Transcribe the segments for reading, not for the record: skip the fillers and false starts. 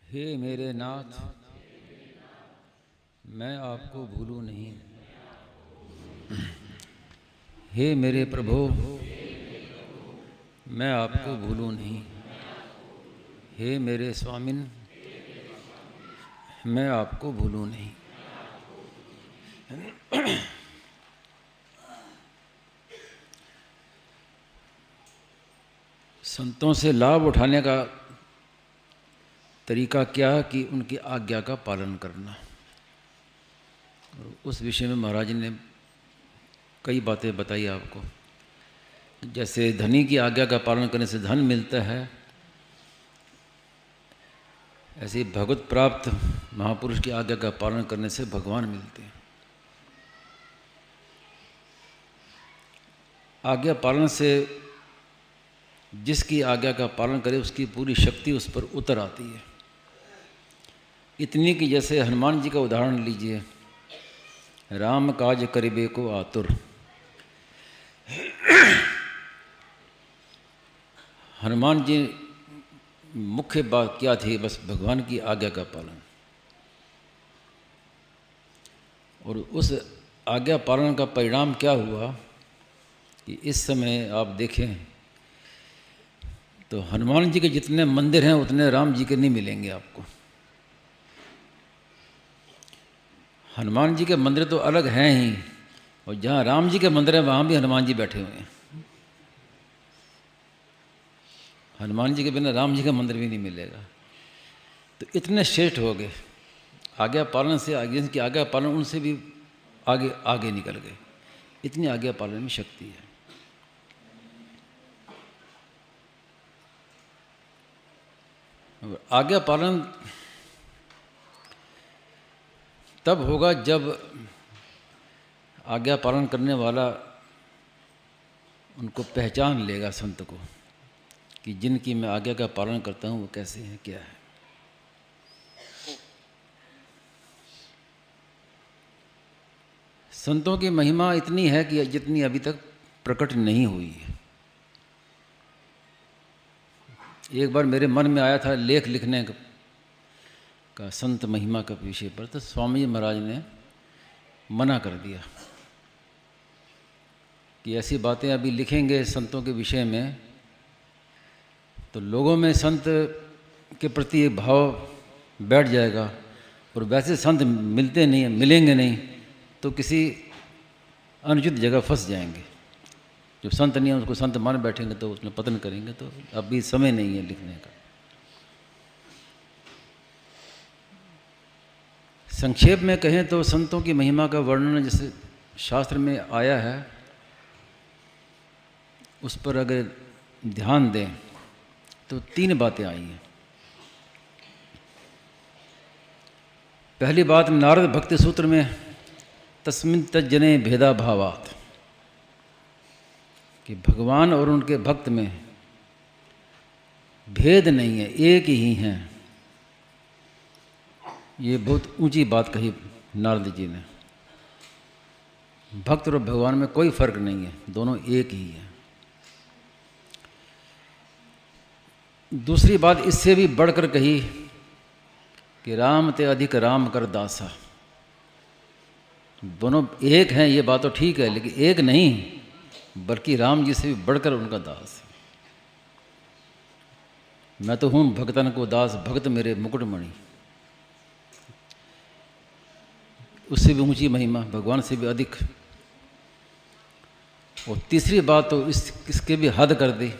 हे मेरे नाथ, मैं आपको भूलूं नहीं। हे मेरे प्रभु, मैं आपको भूलूं नहीं। हे मेरे स्वामिन, मैं आपको भूलूं नहीं। संतों से लाभ उठाने का तरीका क्या है कि उनकी आज्ञा का पालन करना। और उस विषय में महाराज ने कई बातें बताई आपको। जैसे धनी की आज्ञा का पालन करने से धन मिलता है, ऐसे भगवत प्राप्त महापुरुष की आज्ञा का पालन करने से भगवान मिलते हैं। आज्ञा पालन से जिसकी आज्ञा का पालन करे उसकी पूरी शक्ति उस पर उतर आती है। इतनी कि जैसे हनुमान जी का उदाहरण लीजिए, राम काज करिबे को आतुर। हनुमान जी मुख्य बात क्या थी? बस भगवान की आज्ञा का पालन। और उस आज्ञा पालन का परिणाम क्या हुआ कि इस समय आप देखें तो हनुमान जी के जितने मंदिर हैं उतने राम जी के नहीं मिलेंगे आपको। हनुमान जी के मंदिर तो अलग हैं ही, और जहाँ राम जी के मंदिर हैं वहाँ भी हनुमान जी बैठे हुए हैं। हनुमान जी के बिना राम जी का मंदिर भी नहीं मिलेगा। तो इतने श्रेष्ठ हो गए आज्ञा पालन से। आगे की आज्ञा पालन उनसे भी आगे आगे निकल गए। इतनी आज्ञा पालन में शक्ति है। आज्ञा पालन तब होगा जब आज्ञा पालन करने वाला उनको पहचान लेगा, संत को, कि जिनकी मैं आज्ञा का पालन करता हूँ वो कैसे हैं, क्या है। संतों की महिमा इतनी है कि जितनी अभी तक प्रकट नहीं हुई है। एक बार मेरे मन में आया था लेख लिखने का संत महिमा का विषय पर, तो स्वामी जी महाराज ने मना कर दिया कि ऐसी बातें अभी लिखेंगे संतों के विषय में तो लोगों में संत के प्रति एक भाव बैठ जाएगा, और वैसे संत मिलते नहीं हैं, मिलेंगे नहीं तो किसी अनुचित जगह फंस जाएंगे। जो संत नहीं है उसको संत मान बैठेंगे तो उसमें पतन करेंगे। तो अभी समय नहीं है लिखने का। संक्षेप में कहें तो संतों की महिमा का वर्णन जैसे शास्त्र में आया है, उस पर अगर ध्यान दें तो 3 बातें आई हैं। पहली बात नारद भक्ति सूत्र में तस्मिन् तज्जने भेदा भावात्, कि भगवान और उनके भक्त में भेद नहीं है, एक ही हैं। ये बहुत ऊंची बात कही नारद जी ने। भक्त और भगवान में कोई फर्क नहीं है, दोनों एक ही है। दूसरी बात इससे भी बढ़कर कही कि राम ते अधिक राम कर दासा। दोनों एक हैं, ये बात तो ठीक है, लेकिन एक नहीं बल्कि राम जी से भी बढ़कर उनका दास। मैं तो हूँ भक्तन को दास, भक्त मेरे मुकुटमणि। उससे भी ऊंची महिमा, भगवान से भी अधिक। और तीसरी बात तो इसके भी हद कर दी।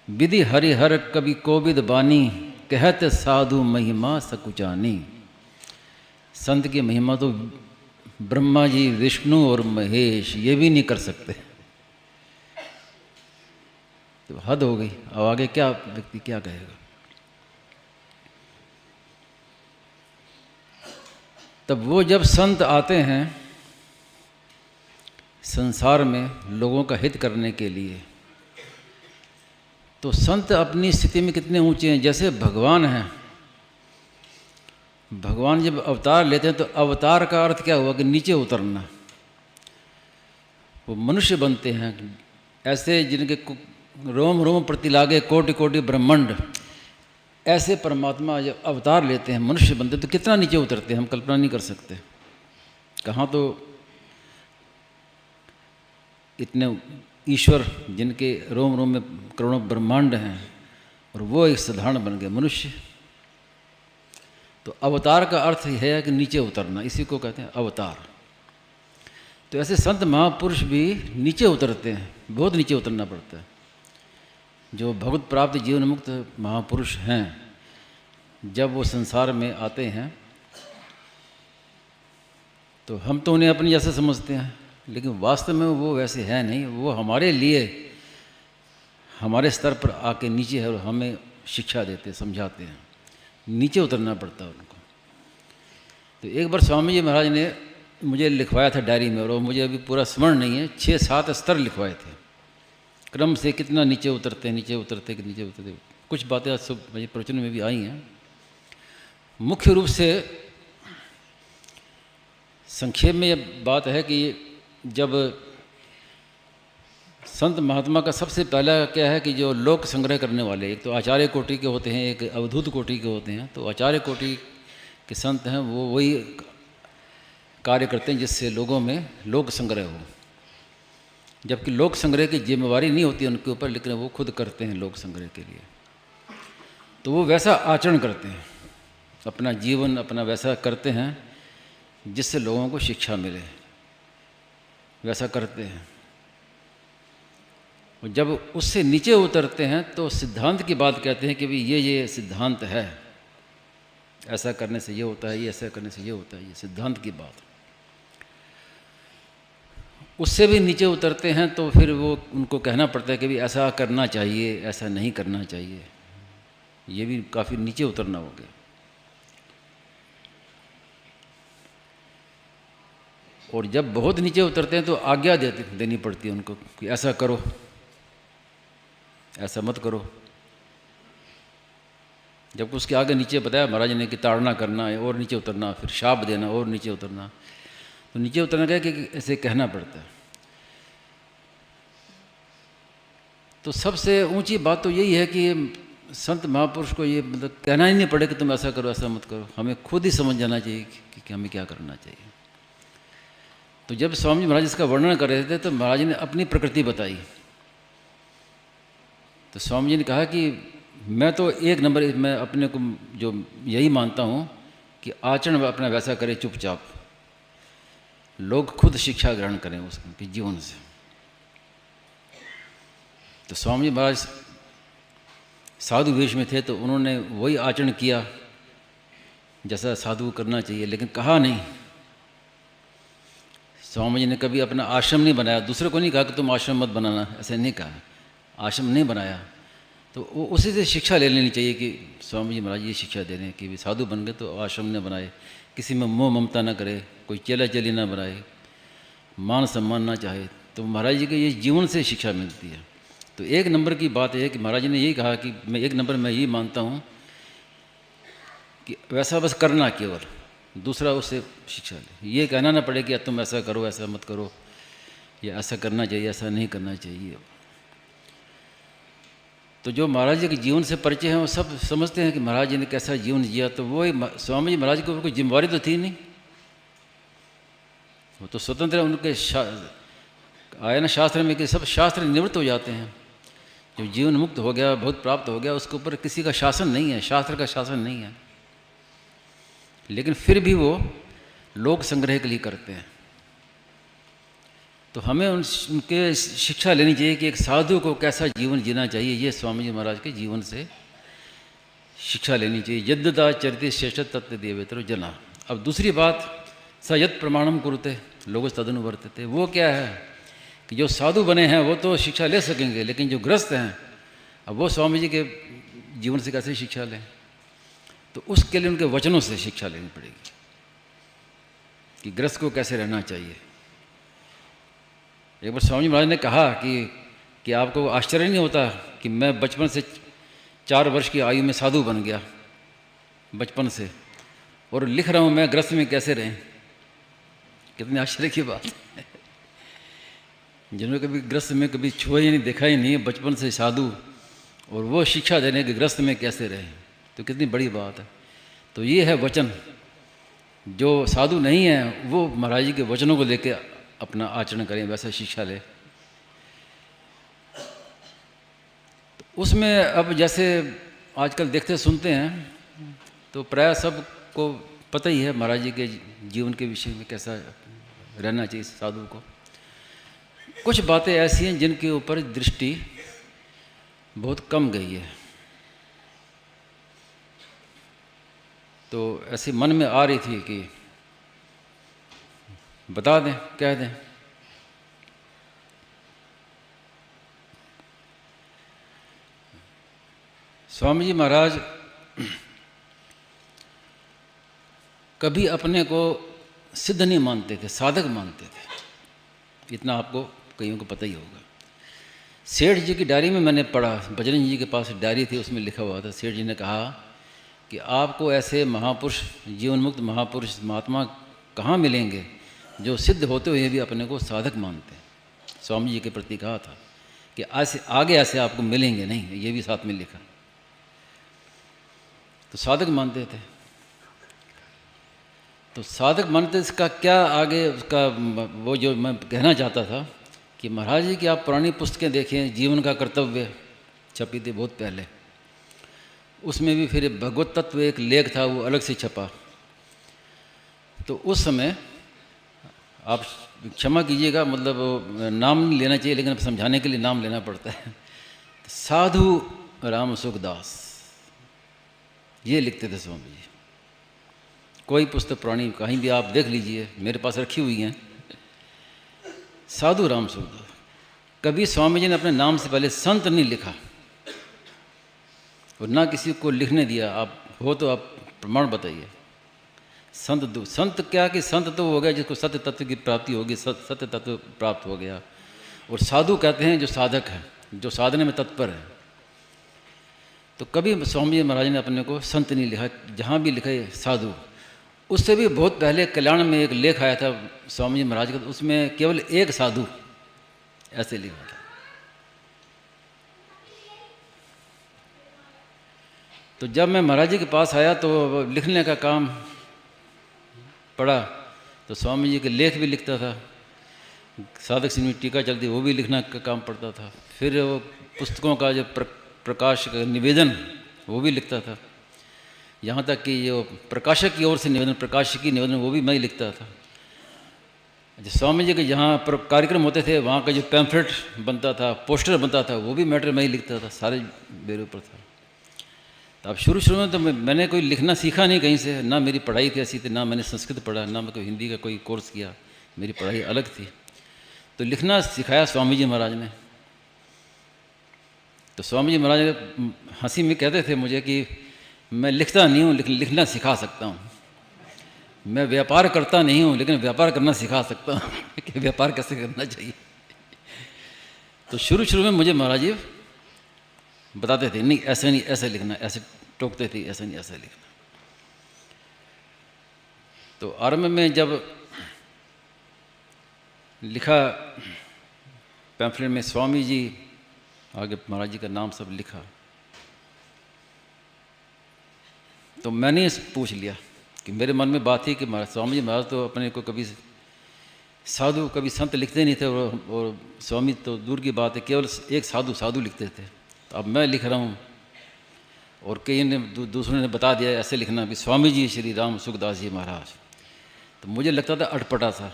विधि हरिहर कवि कोविद बानी, कहत साधु महिमा सकुचानी। संत की महिमा तो ब्रह्मा जी, विष्णु और महेश ये भी नहीं कर सकते। तो हद हो गई। अब आगे क्या व्यक्ति क्या कहेगा। तब वो जब संत आते हैं संसार में लोगों का हित करने के लिए, तो संत अपनी स्थिति में कितने ऊंचे हैं। जैसे भगवान हैं, भगवान जब अवतार लेते हैं तो अवतार का अर्थ क्या हुआ कि नीचे उतरना। वो मनुष्य बनते हैं ऐसे जिनके रोम रोम प्रति लागे कोटि कोटि ब्रह्मांड, ऐसे परमात्मा जब अवतार लेते हैं, मनुष्य बनते तो कितना नीचे उतरते हैं, हम कल्पना नहीं कर सकते। कहाँ तो इतने ईश्वर जिनके रोम रोम में करोड़ों ब्रह्मांड हैं और वो एक साधारण बन गए मनुष्य। तो अवतार का अर्थ है कि नीचे उतरना, इसी को कहते हैं अवतार। तो ऐसे संत महापुरुष भी नीचे उतरते हैं, बहुत नीचे उतरना पड़ता है। जो भगवत प्राप्त जीवन मुक्त महापुरुष हैं, जब वो संसार में आते हैं तो हम तो उन्हें अपनी जैसे समझते हैं, लेकिन वास्तव में वो वैसे है नहीं। वो हमारे लिए हमारे स्तर पर आके नीचे है और हमें शिक्षा देते, समझाते हैं। नीचे उतरना पड़ता है उनको। तो एक बार स्वामी जी महाराज ने मुझे लिखवाया था डायरी में, और वो मुझे अभी पूरा स्मरण नहीं है, 6-7 स्तर लिखवाए थे क्रम से, कितना नीचे उतरते नीचे उतरते कि नीचे उतरते। कुछ बातें आज सब मुझे प्रवचन में भी आई हैं। मुख्य रूप से संक्षेप में ये बात है कि जब संत महात्मा का सबसे पहला क्या है कि जो लोक संग्रह करने वाले, एक तो आचार्य कोटि के होते हैं, एक अवधूत कोटि के होते हैं। तो आचार्य कोटि के संत हैं, वो वही कार्य करते हैं जिससे लोगों में लोक संग्रह हो, जबकि लोक संग्रह की जिम्मेवारी नहीं होती उनके ऊपर, लेकिन वो खुद करते हैं लोक संग्रह के लिए। तो वो वैसा आचरण करते हैं, अपना जीवन अपना वैसा करते हैं जिससे लोगों को शिक्षा मिले, वैसा करते हैं। और जब उससे नीचे उतरते हैं तो सिद्धांत की बात कहते हैं कि भाई ये सिद्धांत है, ऐसा करने से ये होता है, ये ऐसा करने से ये होता है, ये सिद्धांत की बात। उससे भी नीचे उतरते हैं तो फिर वो उनको कहना पड़ता है कि भाई ऐसा करना चाहिए, ऐसा नहीं करना चाहिए। ये भी काफ़ी नीचे उतरना हो गया। और जब बहुत नीचे उतरते हैं तो आज्ञा देनी पड़ती है उनको कि ऐसा करो, ऐसा मत करो। जब उसके आगे नीचे बताया महाराज ने कि ताड़ना करना है और नीचे उतरना, फिर शाप देना और नीचे उतरना। तो नीचे उतरना क्या कि ऐसे कहना पड़ता है। तो सबसे ऊंची बात तो यही है कि संत महापुरुष को ये मतलब कहना ही नहीं पड़े कि तुम ऐसा करो ऐसा मत करो, हमें खुद ही समझ जाना चाहिए कि हमें क्या करना चाहिए। तो जब स्वामी जी महाराज इसका वर्णन कर रहे थे तो महाराज ने अपनी प्रकृति बताई। तो स्वामी जी ने कहा कि मैं तो एक नंबर, मैं अपने को जो यही मानता हूँ कि आचरण अपना वैसा करे चुपचाप, लोग खुद शिक्षा ग्रहण करें उसके जीवन से। तो स्वामी जी महाराज साधु वेश में थे तो उन्होंने वही आचरण किया जैसा साधु करना चाहिए, लेकिन कहा नहीं। स्वामी जी ने कभी अपना आश्रम नहीं बनाया, दूसरे को नहीं कहा कि तुम आश्रम मत बनाना, ऐसे नहीं कहा, आश्रम नहीं बनाया। तो वो उसी से शिक्षा ले लेनी चाहिए कि स्वामी जी महाराज ये शिक्षा दे रहे हैं कि साधु बन गए तो आश्रम न बनाए, किसी में मोह ममता ना करे, कोई चेला चली ना बनाए, मान सम्मान ना चाहे। तो महाराज जी के ये जीवन से शिक्षा मिलती है। तो एक नंबर की बात है कि महाराज जी ने यही कहा कि मैं एक नंबर मैं यही मानता हूँ कि वैसा बस करना, केवल दूसरा उससे शिक्षा ले, ये कहना ना पड़े कि तुम ऐसा करो ऐसा मत करो, या ऐसा करना चाहिए ऐसा नहीं करना चाहिए। तो जो महाराज जी के जीवन से परिचय हैं वो सब समझते हैं कि महाराज जी ने कैसा जीवन जिया। तो वो स्वामी जी महाराज के ऊपर कोई जिम्मेवारी तो थी नहीं, वो तो स्वतंत्र, उनके आया ना शास्त्र में कि सब शास्त्र निवृत्त हो जाते हैं। जो जीवन मुक्त हो गया, बहुत प्राप्त हो गया, उसके ऊपर किसी का शासन नहीं है, शास्त्र का शासन नहीं है। लेकिन फिर भी वो लोक संग्रह के लिए करते हैं। तो हमें उनके शिक्षा लेनी चाहिए कि एक साधु को कैसा जीवन जीना चाहिए, ये स्वामी जी महाराज के जीवन से शिक्षा लेनी चाहिए। यद्यता चरित श्रेष्ठ तत्व देवेतर जना। अब दूसरी बात, स यत् प्रमाणम कुरुते लोग तदनुवर्तते, वो क्या है कि जो साधु बने हैं वो तो शिक्षा ले सकेंगे, लेकिन जो गृहस्थ हैं अब वो स्वामी जी के जीवन से कैसे शिक्षा लें। तो उसके लिए उनके वचनों से शिक्षा लेनी पड़ेगी कि गृहस्थ को कैसे रहना चाहिए। एक बार स्वामी महाराज ने कहा कि आपको आश्चर्य नहीं होता कि मैं बचपन से 4 वर्ष की आयु में साधु बन गया बचपन से, और लिख रहा हूँ मैं गृहस्थ में कैसे रहें। कितने आश्चर्य की बात है। जिन्होंने कभी गृहस्थ में कभी छुआ ही नहीं, देखा ही नहीं, बचपन से साधु, और वो शिक्षा देने के गृहस्थ में कैसे रहें। तो कितनी बड़ी बात है। तो ये है वचन। जो साधु नहीं है वो महाराज जी के वचनों को लेकर अपना आचरण करें, वैसा शिक्षा ले। तो उसमें अब जैसे आजकल देखते सुनते हैं तो प्राय सबको पता ही है महाराज जी के जीवन के विषय में कैसा रहना चाहिए साधु को। कुछ बातें ऐसी हैं जिनके ऊपर दृष्टि बहुत कम गई है। तो ऐसे मन में आ रही थी कि बता दें, कह दें। स्वामी जी महाराज कभी अपने को सिद्ध नहीं मानते थे, साधक मानते थे। इतना आपको कईयों को पता ही होगा। सेठ जी की डायरी में मैंने पढ़ा, बजरंग जी के पास डायरी थी, उसमें लिखा हुआ था, सेठ जी ने कहा कि आपको ऐसे महापुरुष, जीवन मुक्त महापुरुष, महात्मा कहाँ मिलेंगे जो सिद्ध होते हुए भी अपने को साधक मानते हैं। स्वामी जी के प्रति कहा था कि आगे ऐसे आपको मिलेंगे नहीं, ये भी साथ में लिखा। तो साधक मानते थे। तो साधक मानते, इसका क्या आगे उसका वो जो मैं कहना चाहता था कि महाराज जी की आप पुरानी पुस्तकें देखें, जीवन का कर्तव्य छपी थी बहुत पहले, उसमें भी फिर भगवत तत्व एक लेख था, वो अलग से छपा। तो उस समय आप क्षमा कीजिएगा, मतलब नाम नहीं लेना चाहिए लेकिन समझाने के लिए नाम लेना पड़ता है। साधु राम सुखदास ये लिखते थे स्वामी जी। कोई पुस्तक पुरानी कहीं भी आप देख लीजिए, मेरे पास रखी हुई हैं, साधु राम सुखदास। कभी स्वामी जी ने अपने नाम से पहले संत नहीं लिखा और ना किसी को लिखने दिया। आप हो तो आप प्रमाण बताइए। संत क्या कि संत तो हो गया जिसको सत्य तत्व की प्राप्ति होगी, सत्य तत्व प्राप्त हो गया। और साधु कहते हैं जो साधक है, जो साधने में तत्पर है। तो कभी स्वामी जी महाराज ने अपने को संत नहीं लिखा, जहाँ भी लिखा है साधु। उससे भी बहुत पहले कल्याण में एक लेख आया था स्वामी जी महाराज का, उसमें केवल एक साधु ऐसे लिखा था। तो जब मैं महाराज जी के पास आया तो लिखने का काम पड़ा, तो स्वामी जी के लेख भी लिखता था, साधक सिंह टीका चलती वो भी लिखना का काम पड़ता था। फिर वो पुस्तकों का जो प्रकाश का निवेदन वो भी लिखता था। यहाँ तक कि जो प्रकाशक की ओर से निवेदन, प्रकाशकी निवेदन वो भी मैं ही लिखता था। जो स्वामी जी के जहाँ कार्यक्रम होते थे वहाँ का जो पैम्फलेट बनता था, पोस्टर बनता था, वो भी मैटर मैं ही लिखता था, सारे मेरे ऊपर था। तो अब शुरू में तो मैंने कोई लिखना सीखा नहीं कहीं से, ना मेरी पढ़ाई थी ऐसी थी, ना मैंने संस्कृत पढ़ा, ना मैं कोई हिंदी का कोई कोर्स किया, मेरी पढ़ाई अलग थी। तो लिखना सिखाया स्वामी जी महाराज ने। तो स्वामी जी महाराज हंसी में कहते थे मुझे कि मैं लिखता नहीं हूँ लेकिन लिखना सिखा सकता हूँ। मैं व्यापार करता नहीं हूँ लेकिन व्यापार करना सिखा सकता हूँ कि व्यापार कैसे करना चाहिए। तो शुरू में मुझे महाराज जी बताते थे, नहीं ऐसे नहीं, ऐसे लिखना, ऐसे टोकते थे, ऐसे नहीं ऐसे लिखना। तो आरंभ में जब लिखा पैम्फलेट में स्वामी जी, आगे महाराज जी का नाम सब लिखा, तो मैंने पूछ लिया कि मेरे मन में बात थी कि स्वामी जी महाराज तो अपने को कभी साधु, कभी संत लिखते नहीं थे, और स्वामी तो दूर की बात है, केवल एक साधु लिखते थे। तो अब मैं लिख रहा हूँ और कई ने दूसरों ने बता दिया ऐसे लिखना भी स्वामी जी श्री राम सुखदास जी महाराज। तो मुझे लगता था अटपटा सा,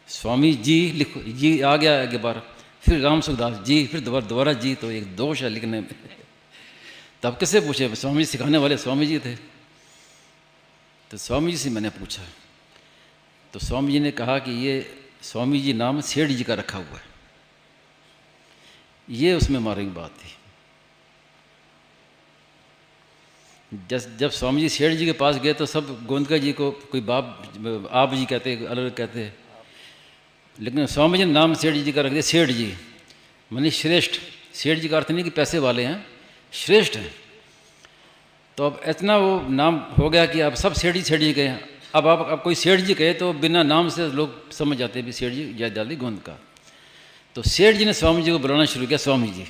स्वामी जी लिखो, जी आ गया आगे बार, फिर राम सुखदास जी, फिर दोबारा जी, तो एक दोष है लिखने में। तब किससे पूछे, स्वामी जी सिखाने वाले स्वामी जी थे। तो स्वामी जी से मैंने पूछा, तो स्वामी जी ने कहा कि ये स्वामी जी नाम सेठ जी का रखा हुआ है। ये उसमें मारने की बात थी। जब स्वामी जी सेठ जी के पास गए तो सब गोंदका जी को कोई बाप आप जी कहते, अलग कहते, लेकिन स्वामी जी ने नाम सेठ जी का रख दिया, सेठ जी मानी श्रेष्ठ। सेठ जी का अर्थ नहीं कि पैसे वाले हैं, श्रेष्ठ हैं। तो अब इतना वो नाम हो गया कि अब सब सेठ जी कहे। अब कोई सेठ जी कहे तो बिना नाम से लोग समझ जाते हैं भी सेठ जी जयदयाल गोंद का। तो सेठ जी ने स्वामी जी को बुलाना शुरू किया, स्वामी जी।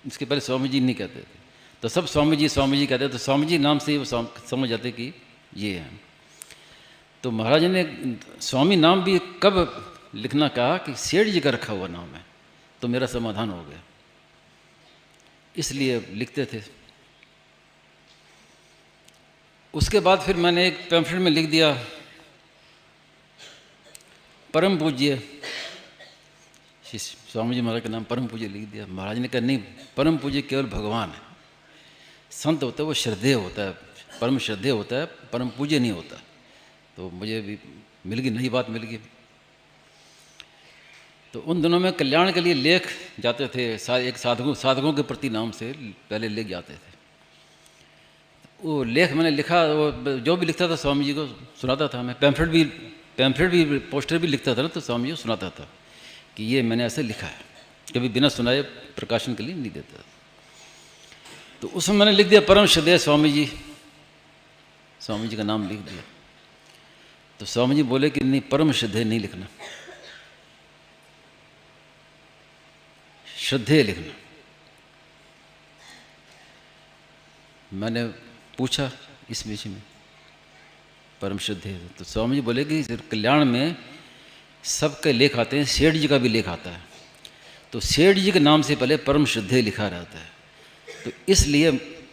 इसके पहले स्वामी जी नहीं कहते थे। तो सब स्वामी जी कहते हैं, तो स्वामी जी नाम से ही वो समझ जाते कि ये है। तो महाराज ने स्वामी नाम भी कब लिखना कहा कि सेठ जी का रखा हुआ नाम है, तो मेरा समाधान हो गया, इसलिए लिखते थे। उसके बाद फिर मैंने एक पैम्फलेट में लिख दिया परम पूज्य स्वामी जी महाराज का नाम परम पूज्य लिख दिया। महाराज ने कहा नहीं, परम पूज्य केवल भगवान है, संत होता है वो श्रद्धेय होता है, परम श्रद्धेय होता है, परम पूज्य नहीं होता। तो मुझे भी मिल गई, नई बात मिल गई। तो उन दिनों में कल्याण के लिए लेख जाते थे, एक साधकों के प्रति नाम से पहले लेख जाते थे। वो लेख मैंने लिखा, वो जो भी लिखता था स्वामी जी को सुनाता था मैं। पैम्फलेट भी पोस्टर भी लिखता था ना, तो स्वामी जी को सुनाता था कि ये मैंने ऐसे लिखा है, कभी बिना सुनाए प्रकाशन के लिए नहीं देता। तो उसमें मैंने लिख दिया परम श्रद्धेय स्वामी जी का नाम लिख दिया। तो स्वामी जी बोले कि नहीं, परम श्रद्धेय नहीं लिखना, श्रद्धेय लिखना। मैंने पूछा इस विषय में, परम श्रद्धेय। तो स्वामी जी बोले कि कल्याण में सबके लेख आते हैं, सेठ जी का भी लेख आता है, तो सेठ जी के नाम से पहले परम श्रद्धेय लिखा रहता है। तो इसलिए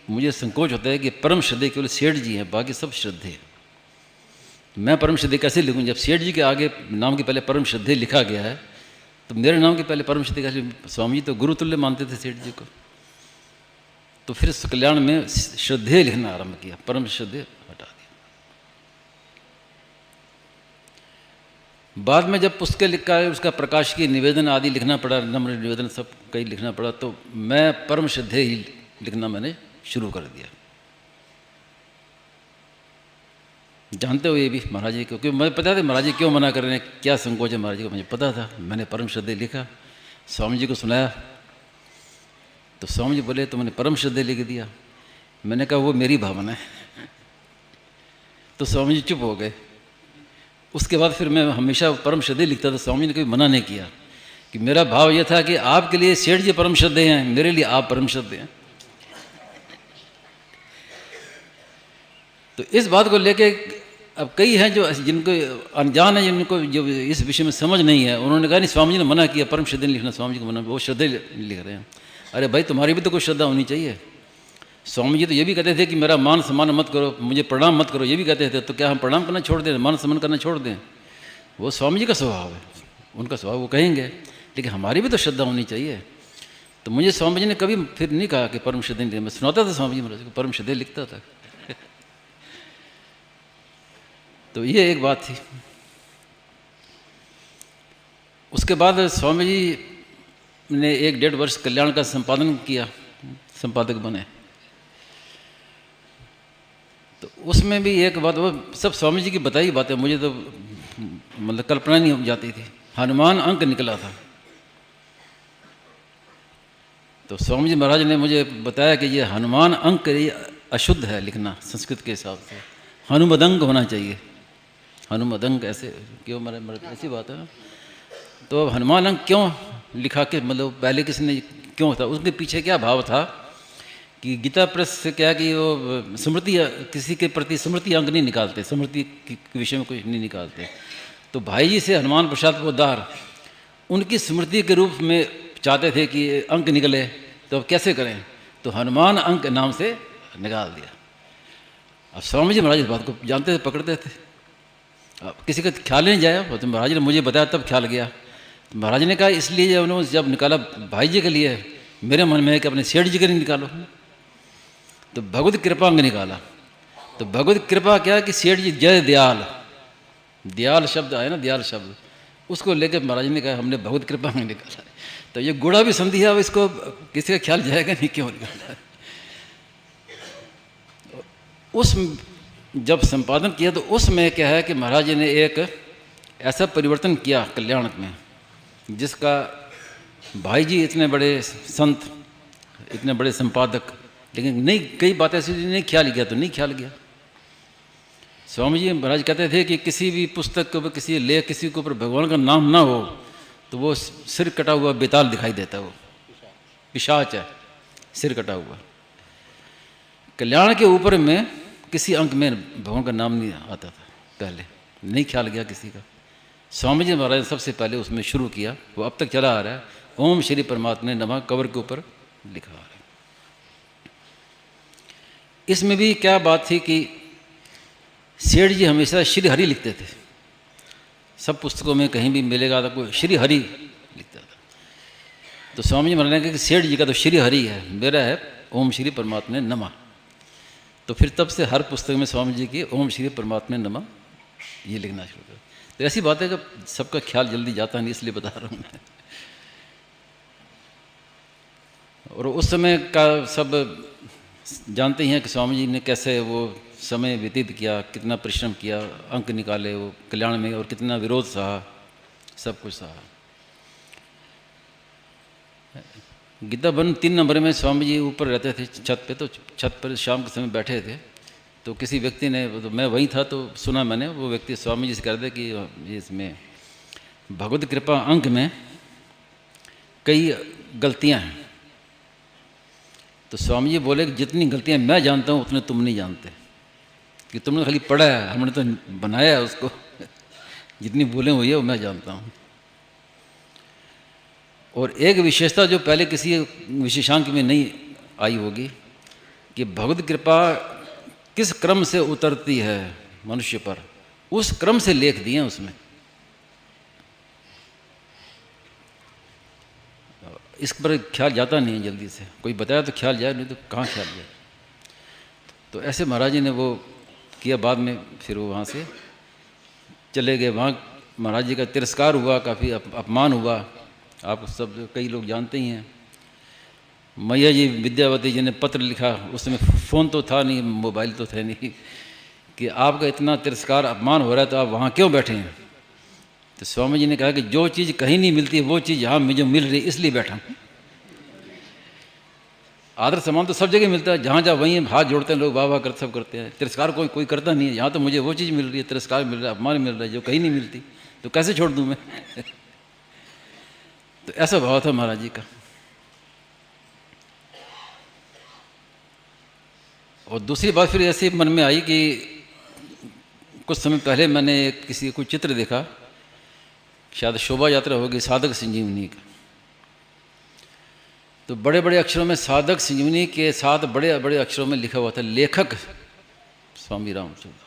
मुझे संकोच होता है कि परम श्रद्धेय केवल सेठ जी हैं, बाकी सब श्रद्धेय। मैं परम श्रद्धेय कैसे लिखूं जब सेठ जी के आगे नाम के पहले परम श्रद्धेय लिखा गया है? तो मेरे नाम के पहले परम श्रद्धेय कैसे? स्वामी जी तो गुरुतुल्य मानते थे सेठ जी को। तो फिर कल्याण में श्रद्धेय लिखना आरंभ किया, परम श्रद्धेय हटा दिया। बाद में जब पुस्तकें लिखा है, उसका प्रकाश की निवेदन आदि लिखना पड़ा, नम्र निवेदन सब कई लिखना पड़ा, तो मैं परम श्रद्धेय ही लिखना मैंने शुरू कर दिया। जानते हो ये भी महाराज जी, क्योंकि मुझे पता था महाराज जी क्यों मना कर रहे हैं, क्या संकोच है महाराज जी को, मुझे पता था। मैंने परम श्रद्धेय लिखा, स्वामी जी को सुनाया, तो स्वामी जी बोले तो मैंने परम श्रद्धेय लिख दिया। मैंने कहा वो मेरी भावना है। तो स्वामी जी चुप हो गए। उसके बाद फिर मैं हमेशा परम श्रद्धेय लिखता था। स्वामी जी ने कभी मना नहीं किया, कि मेरा भाव यह था कि आपके लिए सेठ जी परम श्रद्धेय हैं, मेरे लिए आप परम श्रद्धेय हैं। तो इस बात को लेके अब कई हैं जो जिनको अनजान है, जिनको जो इस विषय में समझ नहीं है, उन्होंने कहा नहीं स्वामी जी ने मना किया परम श्रद्धेय लिखना, स्वामी जी को मना, वो श्रद्धेय लिख रहे हैं। अरे भाई तुम्हारी भी तो कोई श्रद्धा होनी चाहिए। स्वामी जी तो ये भी कहते थे कि मेरा मान सम्मान मत करो, मुझे प्रणाम मत करो, ये भी कहते थे। तो क्या हम प्रणाम करना छोड़ दें, मान सम्मान करना छोड़ दें? वो स्वामी जी का स्वभाव है, उनका स्वभाव, वो कहेंगे, लेकिन हमारी भी तो श्रद्धा होनी चाहिए। तो मुझे स्वामी जी ने कभी फिर नहीं कहा कि परम श्रद्धेय, मैं सुनाता था स्वामी जी महाराज को, परम श्रद्धेय लिखता था। तो ये एक बात थी। उसके बाद स्वामी जी ने 1-1.5 वर्ष कल्याण का संपादन किया, संपादक बने। तो उसमें भी एक बात, वो सब स्वामी जी की बताई बातें, मुझे तो मतलब कल्पना नहीं हो जाती थी। हनुमान अंक निकला था, तो स्वामी जी महाराज ने मुझे बताया कि ये हनुमान अंक ये अशुद्ध है लिखना संस्कृत के हिसाब से, हनुमदंक होना चाहिए। हनुमदंक ऐसे क्यों, मेरे ऐसी बात है। तो अब हनुमान अंक क्यों लिखा के, मतलब पहले किसने क्यों था, उसके पीछे क्या भाव था कि गीता प्रेस से क्या कि वो स्मृति, किसी के प्रति स्मृति अंक नहीं निकालते, स्मृति के विषय में कुछ नहीं निकालते। तो भाई जी से हनुमान प्रसाद पोद्दार उनकी स्मृति के रूप में चाहते थे कि अंक निकले, तो अब कैसे करें? तो हनुमान अंक नाम से निकाल दिया। अब स्वामी जी महाराज इस बात को जानते थे, पकड़ते थे। अब किसी का ख्याल नहीं जाया, तो महाराज ने मुझे बताया तब ख्याल गया। तो महाराज ने कहा इसलिए जब उन्होंने जब निकाला भाई जी के लिए, मेरे मन में है कि अपने सेठ जी के लिए निकालो, तो भगवत कृपा अंग निकाला। तो भगवत कृपा क्या कि सेठ जी जय दयाल, दयाल शब्द आया ना, दयाल शब्द, उसको लेकर महाराज ने कहा हमने भगवत कृपा अंग निकाला। तो ये गुड़ा भी संधि है, अब इसको किसी का ख्याल जाएगा नहीं क्यों निकाला। उस जब संपादन किया तो उसमें क्या है कि महाराज जी ने एक ऐसा परिवर्तन किया कल्याण में, जिसका भाई जी इतने बड़े संत, इतने बड़े संपादक, लेकिन नहीं, कई बातें ऐसी नहीं ख्याल गया, तो नहीं ख्याल गया। स्वामी जी महाराज कहते थे कि किसी भी पुस्तक के ऊपर, किसी लेख, किसी के ऊपर भगवान का नाम ना हो तो वो सिर कटा हुआ बेताल दिखाई देता है, वो पिशाच है, सिर कटा हुआ। कल्याण के ऊपर में किसी अंक में भगवान का नाम नहीं आता था, पहले नहीं ख्याल गया किसी का। स्वामी जी महाराज ने सबसे पहले उसमें शुरू किया, वो अब तक चला आ रहा है। ओम श्री परमात्मा नमः कवर के ऊपर लिखा आ रहा है। इसमें भी क्या बात थी कि सेठ जी हमेशा श्री हरि लिखते थे, सब पुस्तकों में कहीं भी मिलेगा तो कोई श्री हरि लिखता था। तो स्वामी जी महाराज ने कहा कि सेठ जी का तो श्री हरि है, मेरा है ओम श्री परमात्मा नमः। तो फिर तब से हर पुस्तक में स्वामी जी की ओम श्री परमात्मा नमः ये लिखना शुरू कर। तो ऐसी बात है कि सबका ख्याल जल्दी जाता नहीं, इसलिए बता रहा हूँ मैं। और उस समय का सब जानते ही हैं कि स्वामी जी ने कैसे वो समय व्यतीत किया, कितना परिश्रम किया, अंक निकाले वो कल्याण में, और कितना विरोध सहा, सब कुछ सहा। गीता भवन 3 नंबर में स्वामी जी ऊपर रहते थे छत पे, तो छत पर शाम के समय बैठे थे। तो किसी व्यक्ति ने, तो मैं वहीं था तो सुना मैंने, वो व्यक्ति स्वामी जी से कह रहे थे कि इसमें भगवत कृपा अंक में कई गलतियां हैं। तो स्वामी जी बोले कि जितनी गलतियां मैं जानता हूँ उतने तुम नहीं जानते, कि तुमने खाली पढ़ा है, हमने तो बनाया है उसको। जितनी भूलें हुई है वो मैं जानता हूँ। और एक विशेषता जो पहले किसी विशेषांक में नहीं आई होगी, कि भगवत कृपा किस क्रम से उतरती है मनुष्य पर, उस क्रम से लेख दिए उसमें। इस पर ख्याल जाता नहीं है जल्दी से, कोई बताया तो ख्याल जाए, नहीं तो कहाँ ख्याल जाए। तो ऐसे महाराज जी ने वो किया। बाद में फिर वो वहाँ से चले गए। वहाँ महाराज जी का तिरस्कार हुआ, काफ़ी अपमान हुआ। आप सब कई लोग जानते ही हैं। मैया जी विद्यावती जी ने पत्र लिखा, उसमें फ़ोन तो था नहीं, मोबाइल तो थे नहीं, कि आपका इतना तिरस्कार अपमान हो रहा है तो आप वहाँ क्यों बैठे हैं। तो स्वामी जी ने कहा कि जो चीज़ कहीं नहीं मिलती वो चीज़ यहाँ मुझे मिल रही, इसलिए बैठा हूँ। आदर सम्मान तो सब जगह मिलता है, जहाँ जहाँ वहीं हाथ जोड़ते हैं लोग, वाह वाह सब करते हैं। तिरस्कार कोई करता नहीं है। यहाँ तो मुझे वो चीज़ मिल रही है, तिरस्कार मिल रहा है, अपमान मिल रहा है, जो कहीं नहीं मिलती, तो कैसे छोड़ दूँ मैं। तो ऐसा भाव था महाराज जी का। और दूसरी बात फिर ऐसे मन में आई कि कुछ समय पहले मैंने किसी को चित्र देखा, शायद शोभा यात्रा होगी साधक संजीवनी का। तो बड़े बड़े अक्षरों में साधक संजीवनी के साथ बड़े बड़े अक्षरों में लिखा हुआ था लेखक स्वामी रामचंद्र।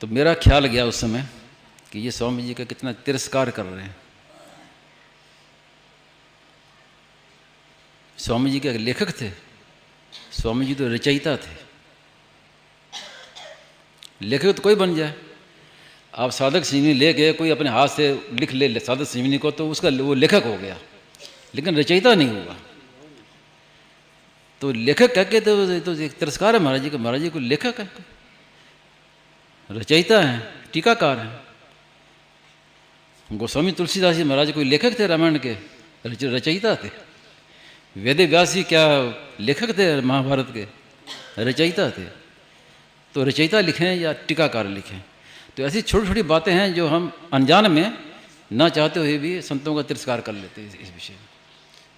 तो मेरा ख्याल गया उस समय कि ये स्वामी जी का कितना तिरस्कार कर रहे हैं। स्वामी जी के लेखक थे, स्वामी जी तो रचयिता थे। लेखक तो कोई बन जाए, आप साधक संजीवनी लेके कोई अपने हाथ से लिख ले साधक संजीवनी को, तो उसका वो लेखक हो गया, लेकिन रचयिता नहीं हुआ। तो लेखक कह के तो एक तिरस्कार है महाराज जी का। महाराज जी को लेखक है, रचयिता है, टीकाकार है। गोस्वामी तुलसीदास जी महाराज कोई लेखक थे रामायण के, रचयिता थे। वेद व्यास जी क्या लेखक थे महाभारत के, रचयिता थे। तो रचयिता लिखें या टीकाकार लिखें। तो ऐसी छोटी छोटी बातें हैं जो हम अनजान में ना चाहते हुए भी संतों का तिरस्कार कर लेते हैं इस विषय में।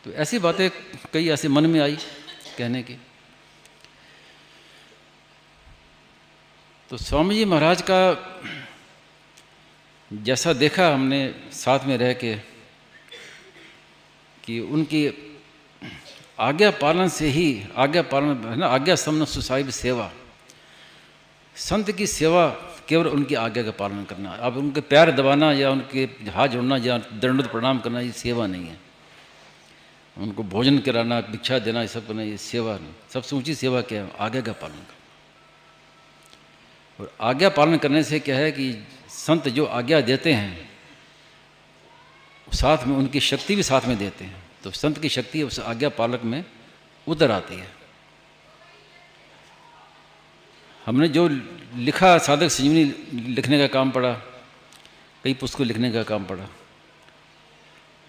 तो ऐसी बातें कई ऐसे मन में आई कहने की। तो स्वामी जी महाराज का जैसा देखा हमने साथ में रह के, कि उनकी आज्ञा पालन से ही, आज्ञा पालन है ना, आज्ञा समन सुसाहिब सेवा, संत की सेवा केवल उनकी आज्ञा का पालन करना। अब उनके पैर दबाना या उनके हाथ जोड़ना या दंडवत प्रणाम करना ये सेवा नहीं है। उनको भोजन कराना, भिक्षा देना, ये सब करना ये सेवा नहीं। सबसे ऊंची सेवा क्या है? आज्ञा का पालन करना। और आज्ञा पालन करने से क्या है कि संत जो आज्ञा देते हैं साथ में उनकी शक्ति भी साथ में देते हैं। तो संत की शक्ति उस आज्ञा पालक में उतर आती है। हमने जो लिखा, साधक संजीवनी लिखने का काम पड़ा, कई पुस्तकों लिखने का काम पड़ा,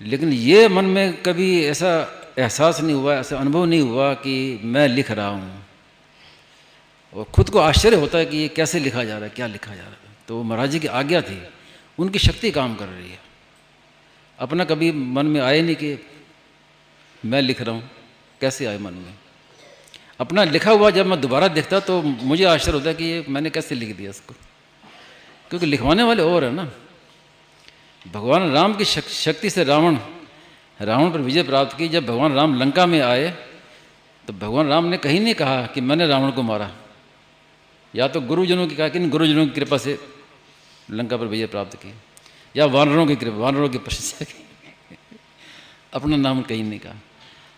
लेकिन ये मन में कभी ऐसा एहसास नहीं हुआ, ऐसा अनुभव नहीं हुआ कि मैं लिख रहा हूँ। और खुद को आश्चर्य होता है कि ये कैसे लिखा जा रहा है, क्या लिखा जा रहा है। तो महाराज जी की आज्ञा थी, उनकी शक्ति काम कर रही है। अपना कभी मन में आए नहीं कि मैं लिख रहा हूँ, कैसे आए मन में। अपना लिखा हुआ जब मैं दोबारा देखता तो मुझे आश्चर्य होता है कि ये मैंने कैसे लिख दिया इसको, क्योंकि लिखवाने वाले और है ना। भगवान राम की शक्ति से रावण पर विजय प्राप्त की। जब भगवान राम लंका में आए तो भगवान राम ने कहीं नहीं कहा कि मैंने रावण को मारा, या तो गुरुजनों की कहा कि गुरुजनों की कृपा से लंका पर विजय प्राप्त की, या वानरों की कृपा, वानरों की प्रशंसा की। अपना नाम कहीं नहीं कहा।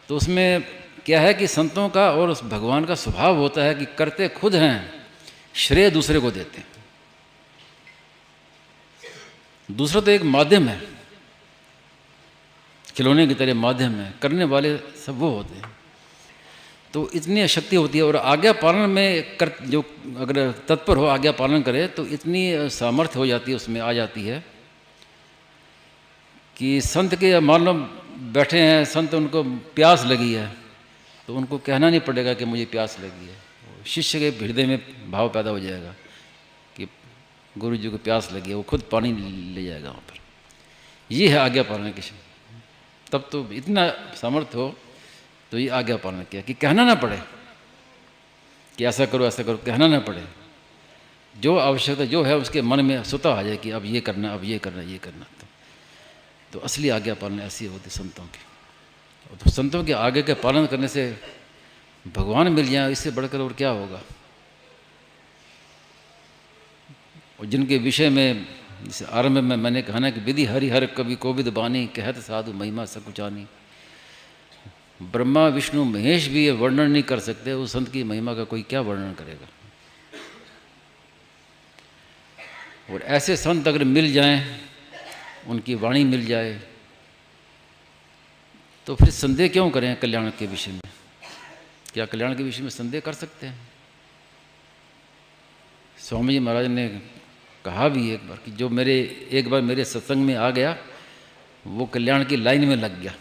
तो उसमें क्या है कि संतों का और उस भगवान का स्वभाव होता है कि करते खुद हैं, श्रेय दूसरे को देते हैं। दूसरा तो एक माध्यम है, खिलौने की तरह माध्यम है, करने वाले सब वो होते हैं। तो इतनी शक्ति होती है। और आज्ञा पालन में जो अगर तत्पर हो, आज्ञा पालन करे, तो इतनी सामर्थ्य हो जाती है, उसमें आ जाती है कि संत के मान लो बैठे हैं संत, उनको प्यास लगी है तो उनको कहना नहीं पड़ेगा कि मुझे प्यास लगी है। शिष्य के हृदय में भाव पैदा हो जाएगा कि गुरु जी को प्यास लगी है, वो खुद पानी ले जाएगा वहाँ पर। ये है आज्ञा पालन की। तब तो इतना सामर्थ्य हो तो ये आज्ञा पालन किया कि कहना ना पड़े कि ऐसा करो ऐसा करो, कहना ना पड़े। जो आवश्यकता जो है उसके मन में स्वतः आ जाए कि अब ये करना, अब ये करना, ये करना। तो असली आज्ञा पालन ऐसी होती संतों की। और तो संतों के आगे के पालन करने से भगवान मिल जाए, इससे बढ़कर और क्या होगा। और जिनके विषय में जैसे आरंभ में मैंने कहा ना कि विधि हरि हर कवि कोविद बानी, कहत साधु महिमा सकुचानी। ब्रह्मा विष्णु महेश भी ये वर्णन नहीं कर सकते, उस संत की महिमा का कोई क्या वर्णन करेगा। और ऐसे संत अगर मिल जाएं, उनकी वाणी मिल जाए, तो फिर संदेह क्यों करें कल्याण के विषय में। क्या कल्याण के विषय में संदेह कर सकते हैं। स्वामी जी महाराज ने कहा भी एक बार कि जो एक बार मेरे सत्संग में आ गया वो कल्याण की लाइन में लग गया।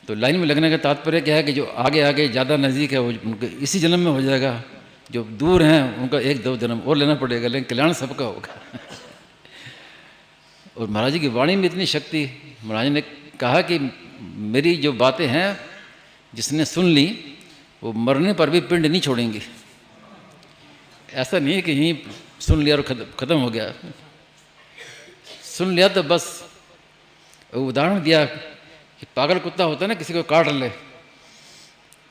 तो लाइन में लगने का तात्पर्य क्या है कि जो आगे आगे ज़्यादा नज़दीक है वो उनके इसी जन्म में हो जाएगा, जो दूर हैं उनका 1-2 जन्म और लेना पड़ेगा, लेकिन कल्याण सबका होगा। और महाराज जी की वाणी में इतनी शक्ति। महाराज ने कहा कि मेरी जो बातें हैं जिसने सुन ली वो मरने पर भी पिंड नहीं छोड़ेंगी। ऐसा नहीं है कि यहीं सुन लिया और ख़त्म हो गया। सुन लिया तो बस। उदाहरण दिया कि पागल कुत्ता होता है ना, किसी को काट ले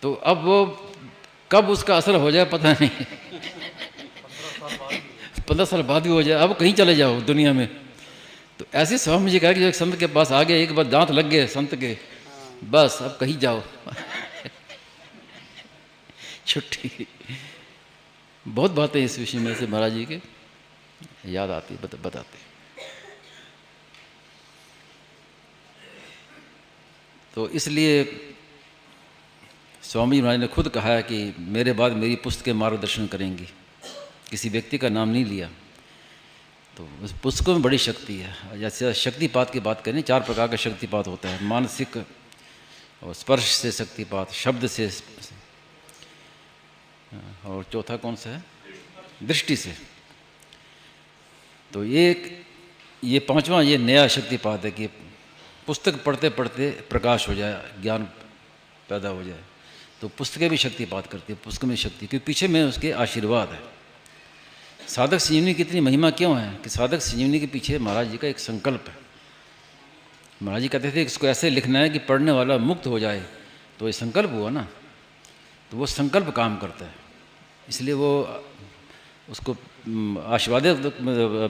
तो अब वो कब उसका असर हो जाए पता नहीं। 15 साल बाद भी हो जाए, अब कहीं चले जाओ दुनिया में। तो ऐसे स्वामी जी कहा कि जो एक संत के पास आ गए, एक बार दांत लग गए संत के, बस अब कहीं जाओ छुट्टी। बहुत बातें इस विषय में से महाराज जी के याद आती बताते। तो इसलिए स्वामी महाराज ने खुद कहा है कि मेरे बाद मेरी पुस्तकें मार्गदर्शन करेंगी। किसी व्यक्ति का नाम नहीं लिया। तो उस पुस्तकों में बड़ी शक्ति है। जैसे शक्तिपात की बात करें, 4 प्रकार का शक्तिपात होता है। मानसिक और स्पर्श से शक्तिपात, शब्द से, और चौथा कौन सा है, दृष्टि से। तो ये 5वां ये नया शक्तिपात है कि पुस्तक पढ़ते पढ़ते प्रकाश हो जाए, ज्ञान पैदा हो जाए। तो पुस्तकें भी शक्तिपात करती है, पुस्तक में शक्ति, क्योंकि पीछे में उसके आशीर्वाद है। साधक संजीवनी की इतनी महिमा क्यों है कि साधक संजीवनी के पीछे महाराज जी का एक संकल्प है। महाराज जी कहते थे इसको ऐसे लिखना है कि पढ़ने वाला मुक्त हो जाए। तो ये संकल्प हुआ ना, तो वो संकल्प काम करता है। इसलिए वो उसको आशीर्वादित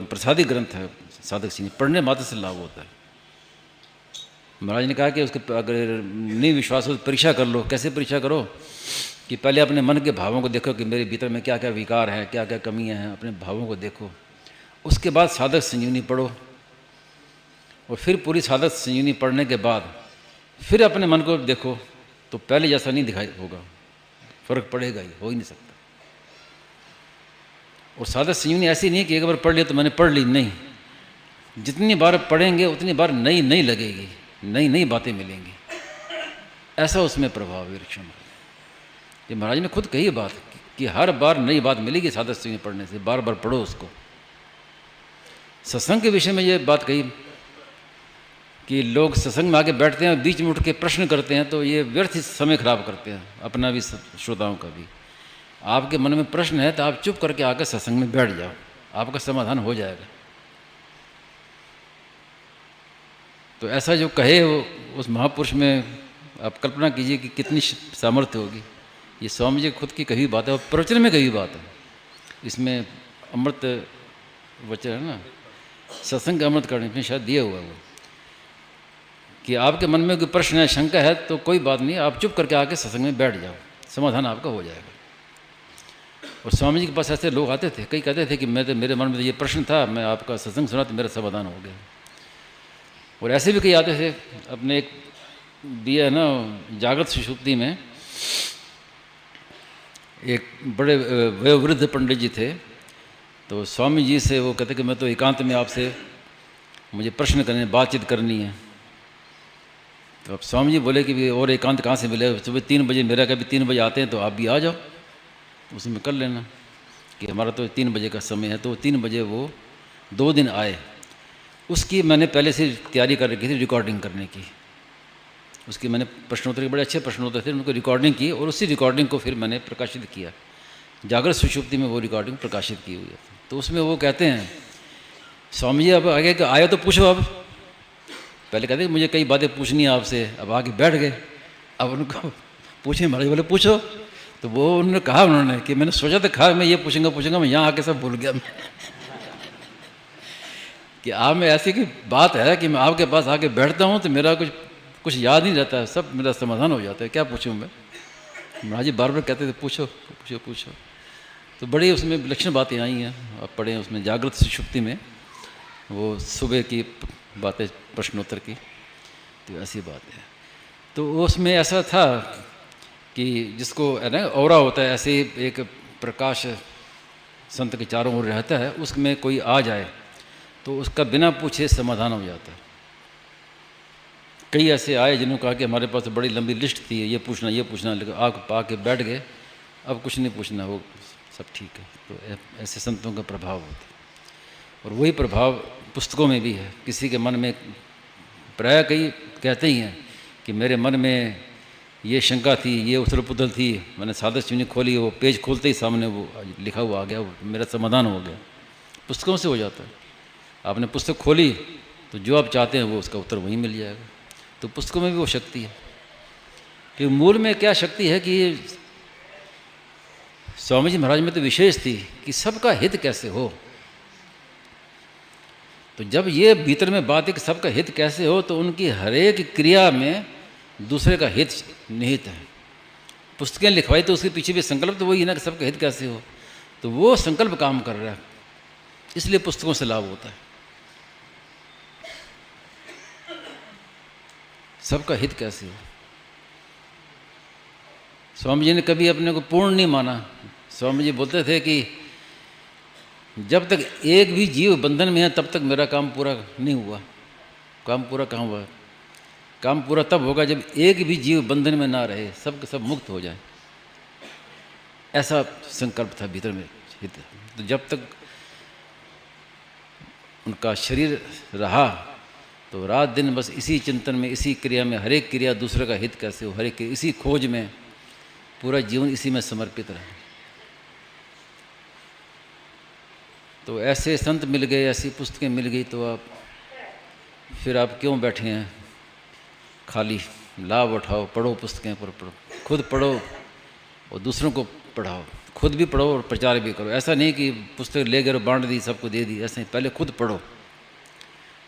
प्रसादी ग्रंथ है साधक संजीवनी, पढ़ने मात्र से लाभ होता है। महाराज ने कहा कि उसके अगर नहीं विश्वास हो तो परीक्षा कर लो। कैसे परीक्षा करो कि पहले अपने मन के भावों को देखो कि मेरे भीतर में क्या क्या विकार है, क्या क्या कमियां हैं, अपने भावों को देखो। उसके बाद साधक संजीवनी पढ़ो, और फिर पूरी साधक संजीवनी पढ़ने के बाद फिर अपने मन को देखो। तो पहले जैसा नहीं दिखाई होगा, फर्क पड़ेगा ही, हो ही नहीं सकता। और साधक संजीवनी ऐसी नहीं कि एक बार पढ़ लिया तो मैंने पढ़ ली, नहीं। जितनी बार पढ़ेंगे उतनी बार नई नई लगेगी, नई नई बातें मिलेंगी। ऐसा उसमें प्रभाव है ऋषि महाराज। ये महाराज ने खुद कही बात कि हर बार नई बात मिलेगी साधक संजीवनी पढ़ने से, बार बार पढ़ो उसको। सत्संग के विषय में ये बात कही कि लोग सत्संग में आके बैठते हैं और बीच में उठ के प्रश्न करते हैं, तो ये व्यर्थ समय खराब करते हैं, अपना भी श्रोताओं का भी। आपके मन में प्रश्न है तो आप चुप करके आकर सत्संग में बैठ जाओ, आपका समाधान हो जाएगा। तो ऐसा जो कहे वो उस महापुरुष में आप कल्पना कीजिए कि कितनी सामर्थ्य होगी। ये स्वामी जी खुद की कही बात है और प्रवचन में कही बात है। इसमें अमृत वचन है ना, सत्संग अमृत करने में शायद दिया हुआ है वो, कि आपके मन में कोई प्रश्न है, शंका है, तो कोई बात नहीं, आप चुप करके आके सत्संग में बैठ जाओ, समाधान आपका हो जाएगा। और स्वामी जी के पास ऐसे लोग आते थे, कई कहते थे कि मेरे मन में तो ये प्रश्न था, मैं आपका सत्संग सुना तो मेरा समाधान हो गया। और ऐसे भी कई आते थे। अपने एक दिया ना जागृत सुषुप्ति में एक बड़े वयोवृद्ध पंडित जी थे, तो स्वामी जी से वो कहते कि मैं तो एकांत में आपसे मुझे प्रश्न करने, बातचीत करनी है। तो अब स्वामी जी बोले कि और एकांत कहाँ से मिले, सुबह 3 बजे, मेरा कभी 3 बजे आते हैं तो आप भी आ जाओ, उसमें कर लेना कि हमारा तो 3 बजे का समय है। तो 3 बजे वो 2 दिन आए। उसकी मैंने पहले से तैयारी कर रखी थी रिकॉर्डिंग करने की। उसकी मैंने प्रश्नोत्तर के बड़े अच्छे प्रश्नोत्तर थे, उनको रिकॉर्डिंग की और उसी रिकॉर्डिंग को फिर मैंने प्रकाशित किया। जागृत सुषुप्ति में वो रिकॉर्डिंग प्रकाशित की हुई है। तो उसमें वो कहते हैं, स्वामी जी अब आगे आए तो पूछो। अब पहले कहते मुझे कई बातें पूछनी है आपसे, अब आके बैठ गए। अब उनको पूछे, महाराज बोले पूछो। तो वो उन्होंने कहा, उन्होंने कि मैंने सोचा था मैं ये पूछूंगा, मैं यहाँ आके सब भूल गया कि आप में ऐसी की बात है कि मैं आपके पास आके बैठता हूँ तो मेरा कुछ याद नहीं रहता है, सब मेरा समाधान हो जाता है, क्या पूछूं मैं। महाराज जी बार बार कहते थे पूछो पूछो पूछो। तो बड़ी उसमें विलक्षण बातें आई हैं, आप पढ़ें उसमें जागृत सुषुप्ति में, वो सुबह की बातें प्रश्नोत्तर की, तो ऐसी बात है। तो उसमें ऐसा था कि जिसको है ना औरा होता है, ऐसे एक प्रकाश संत के चारों ओर रहता है, उसमें कोई आ जाए तो उसका बिना पूछे समाधान हो जाता है। कई ऐसे आए जिन्होंने कहा कि हमारे पास तो बड़ी लंबी लिस्ट थी, ये पूछना लेकिन आके बैठ गए, अब कुछ नहीं पूछना, वो सब ठीक है। तो ऐसे संतों का प्रभाव होता है। और वही प्रभाव पुस्तकों में भी है। किसी के मन में प्रायः कई कहते ही हैं कि मेरे मन में ये शंका थी, ये उथल पुथल थी, मैंने सादर चुनी खोली, वो पेज खोलते ही सामने वो लिखा हुआ आ गया, वो मेरा समाधान हो गया। पुस्तकों से हो जाता है। आपने पुस्तक खोली तो जो आप चाहते हैं वो उसका उत्तर वहीं मिल जाएगा। तो पुस्तकों में भी वो शक्ति है। कि मूल में क्या शक्ति है कि स्वामी जी महाराज में तो विशेष थी कि सबका हित कैसे हो। तो जब ये भीतर में बात है कि सबका हित कैसे हो, तो उनकी हरेक क्रिया में दूसरे का हित निहित है। पुस्तकें लिखवाई तो उसके पीछे भी संकल्प तो वही है ना कि सबका हित कैसे हो। तो वो संकल्प काम कर रहा है, इसलिए पुस्तकों से लाभ होता है। सबका हित कैसे हो। स्वामी जी ने कभी अपने को पूर्ण नहीं माना। स्वामी जी बोलते थे कि जब तक एक भी जीव बंधन में है तब तक मेरा काम पूरा नहीं हुआ। काम पूरा कहाँ हुआ? काम पूरा तब होगा जब एक भी जीव बंधन में ना रहे, सब के सब मुक्त हो जाए। ऐसा संकल्प था भीतर में हित। तो जब तक उनका शरीर रहा तो रात दिन बस इसी चिंतन में, इसी क्रिया में, हर एक क्रिया दूसरे का हित कैसे हो, हर एक इसी खोज में, पूरा जीवन इसी में समर्पित रहा। तो ऐसे संत मिल गए, ऐसी पुस्तकें मिल गई, तो फिर आप क्यों बैठे हैं खाली? लाभ उठाओ, पढ़ो पुस्तकें, पर पढ़ो, खुद पढ़ो और दूसरों को पढ़ाओ। खुद भी पढ़ो और प्रचार भी करो। ऐसा नहीं कि पुस्तक ले गए और बांट दी, सबको दे दी, ऐसा नहीं। पहले खुद पढ़ो,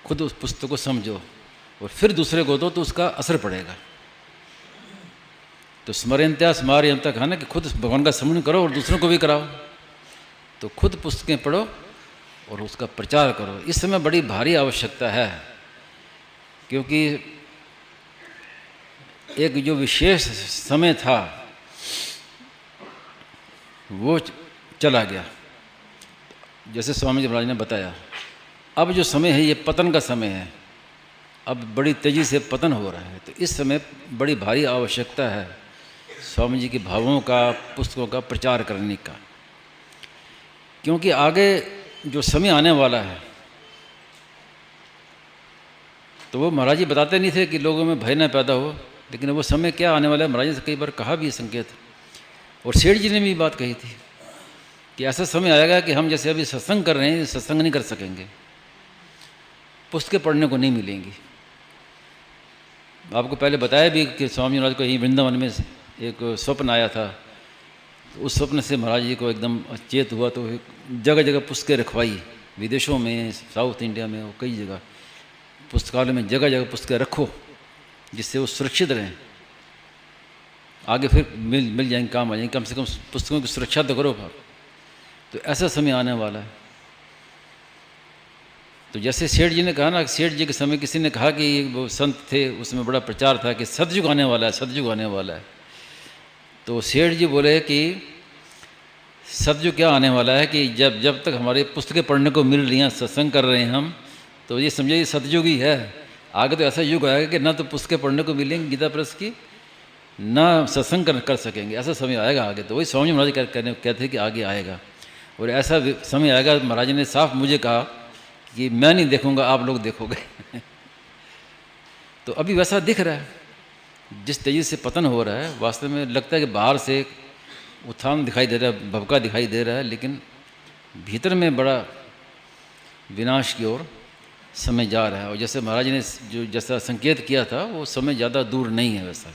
खुद उस पुस्तक को समझो और फिर दूसरे को दो, तो उसका असर पड़ेगा। तो स्मरणत्या स्मारयंता कहा ना कि खुद भगवान का स्मरण करो और दूसरों को भी कराओ। तो खुद पुस्तकें पढ़ो और उसका प्रचार करो। इस समय बड़ी भारी आवश्यकता है, क्योंकि एक जो विशेष समय था वो चला गया। जैसे स्वामी जी महाराज ने बताया, अब जो समय है ये पतन का समय है। अब बड़ी तेज़ी से पतन हो रहा है। तो इस समय बड़ी भारी आवश्यकता है स्वामी जी के भावों का, पुस्तकों का प्रचार करने का। क्योंकि आगे जो समय आने वाला है तो वो महाराज जी बताते नहीं थे कि लोगों में भय न पैदा हो, लेकिन वो समय क्या आने वाला है महाराज जी से कई बार कहा भी है संकेत। और सेठ जी ने भी बात कही थी कि ऐसा समय आएगा कि हम जैसे अभी सत्संग कर रहे हैं सत्संग नहीं कर सकेंगे, पुस्तकें पढ़ने को नहीं मिलेंगी। आपको पहले बताया भी कि स्वामी महाराज को यहीं वृंदावन में एक स्वप्न आया था। तो उस स्वप्न से महाराज जी को एकदम चेत हुआ, तो जगह जगह पुस्तकें रखवाई, विदेशों में, साउथ इंडिया में, और कई जगह पुस्तकालय में जगह जगह पुस्तकें रखो, जिससे वो सुरक्षित रहें, आगे फिर मिल जाएंगे, काम आ जाएंगे। कम से कम पुस्तकों की सुरक्षा तो करो। तो ऐसा समय आने वाला है। तो जैसे सेठ जी ने कहा ना, सेठ जी के समय किसी ने कहा कि वो संत थे, उसमें बड़ा प्रचार था कि सतयुग आने वाला है, सतयुग आने वाला है। तो सेठ जी बोले कि सतयुग क्या आने वाला है कि जब तक हमारी पुस्तकें पढ़ने को मिल रही हैं, सत्संग कर रहे हैं हम, तो ये समझिए सतयुग ही है। आगे तो ऐसा युग आएगा कि ना तो पुस्तकें पढ़ने को मिलेंगी गीता प्रेस की, ना सत्संग कर सकेंगे। ऐसा समय आएगा आगे। तो वही स्वामी महाराज कहते हैं कि आगे आएगा, और ऐसा समय आएगा। महाराज ने साफ मुझे कहा कि मैं नहीं देखूंगा, आप लोग देखोगे। तो अभी वैसा दिख रहा है, जिस तेजी से पतन हो रहा है, वास्तव में लगता है कि बाहर से उत्थान दिखाई दे रहा है, भवका दिखाई दे रहा है, लेकिन भीतर में बड़ा विनाश की ओर समय जा रहा है। और जैसे महाराज ने जो जैसा संकेत किया था, वो समय ज़्यादा दूर नहीं है वैसा।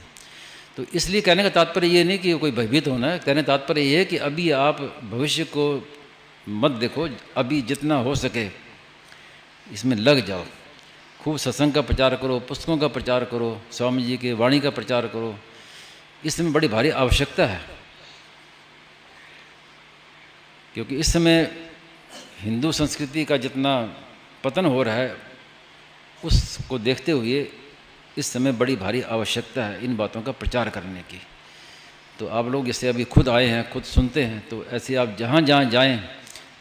तो इसलिए कहने का तात्पर्य ये नहीं कि कोई भयभीत होना है, कहने का तात्पर्य ये है कि अभी आप भविष्य को मत देखो, अभी जितना हो सके इसमें लग जाओ, खूब सत्संग का प्रचार करो, पुस्तकों का प्रचार करो, स्वामी जी के वाणी का प्रचार करो। इसमें बड़ी भारी आवश्यकता है, क्योंकि इस समय हिंदू संस्कृति का जितना पतन हो रहा है, उसको देखते हुए इस समय बड़ी भारी आवश्यकता है इन बातों का प्रचार करने की। तो आप लोग जैसे अभी खुद आए हैं, खुद सुनते हैं, तो ऐसे आप जहाँ जहाँ जाएं,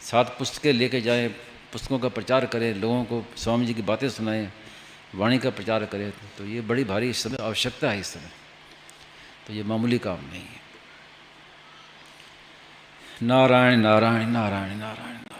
साथ पुस्तकें लेके जाएं, पुस्तकों का प्रचार करें, लोगों को स्वामी जी की बातें सुनाएं, वाणी का प्रचार करें। तो ये बड़ी भारी इस समय आवश्यकता है इस समय, तो ये मामूली काम नहीं है। नारायण नारायण नारायण नारायण।